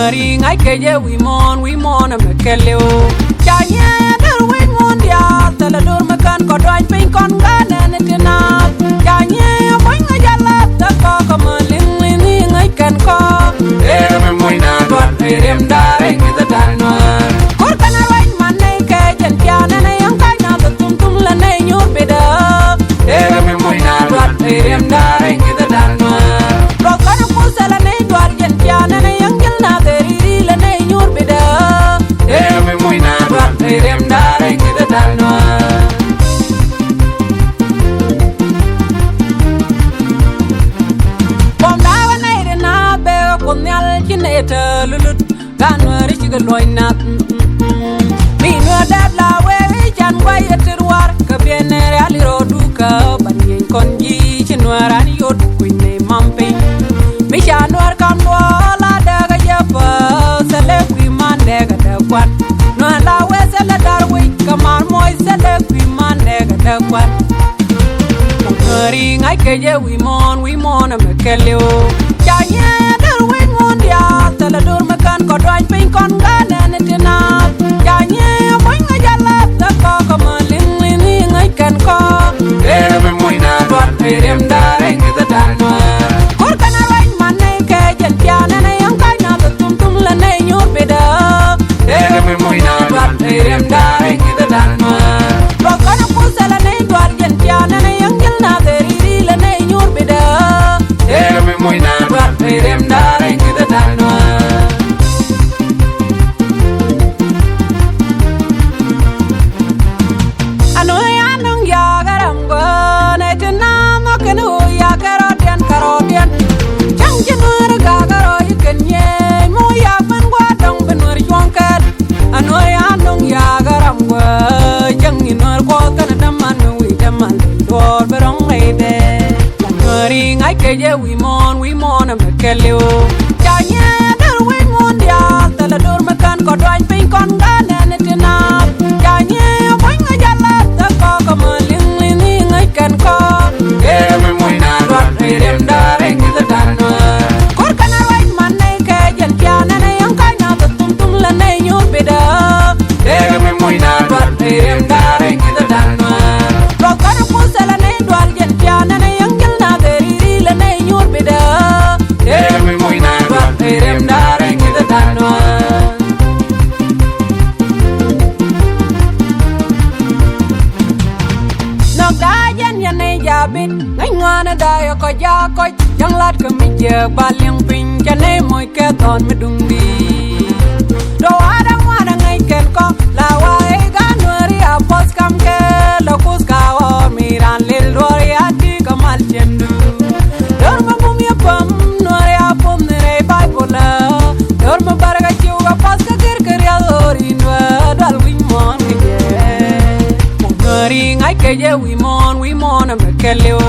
Ngari ngai keje we mon a mekeleo. Chanya der we mon dia tala dur makan ko dwan pin kon gana ne tina. Chanya boy nga jala ta ko maling ni ngai kan ko. Me muy na Dwan rem dare ngi ta tanwa. Kur kana wai man ne ke jan piana ne yang kai na tum la ne nyur beda. Me muy na Dwan rem dare ngi ta tanwa. Ro kana pusala ne dwan jan piana ne yang jil na deri la ne nyur beda. Me muy na Rem dare ngi ta tanwa. Bom dawa nei de na be ko nyal kineta lulut ganwari chiga loina. Mi no dat la we chan wai etirwar ka bienere ali roduka banyen konji chinwara ni yot kwine mampe. Mi chanwar kan wala daga japa sele kwi mande ga da kwan. No la we sele darwi kamar moy sele kwi mande ga da kwan. Ngari ngai keje we mon a mekeleo. Chanya der we mon dia tala dur makan ko dwan pin kon gana ne tina. Chanya boy nga jala ta ko maling ni ngai kan ko. Me muy na Rem dare ngi ta tanwa. Kur kana wai man ne ke jan piana ne yang kai na tum la ne nyur beda. Me muy na Rem dare ngi ta tanwa. Ro kana pusala ne dwar jan piana ne yang jil na deri la ne nyur beda. Me muy na Rem dare ngi ta tanwa. Anong ya garam go ne tina mo kenu ya karodian. Chang jinur ga garo ikenye mo ya ban gwa dong benur chwangkat. Anong ya garam go chang jinur ko kana daman wi daman dor berong leide. Ngari ngai keje we mon a mekeleo. Chanya der we mon dia tala dur makan ko dwan pin kon gana ne tina. Chanya boy nga jala ta ko maling ni ngai kan ko. Me muy na Rem dare ngi ta tanwa. Kur kana wai man ne ke jan piana ne yang kai na tum la ne nyur beda. Me muy na Rem dare ngi ta tanwa. Ro kana pusala ne dwal jan piana ne yang jil na deri la ne nyur beda. Me muy na Rem dare ngi ta tanwa. Nok da jan ne jabit ngai ngwana da yo ko ja ko jang lat ko mi je balyang pin jane moy ke ton me dung di. Do ada ngwana ngai ken ko la wa e ga nori a pos kam ke lo kus ka o mi ran lil dori a ti kamal chendu. Dor ma bum ya pam nori a pum ne re bai pola. Dor ma barga chiuga pas ka kir ya dori nwa dal win mon ke je. Ngari ngai keje we mon a mekeleo.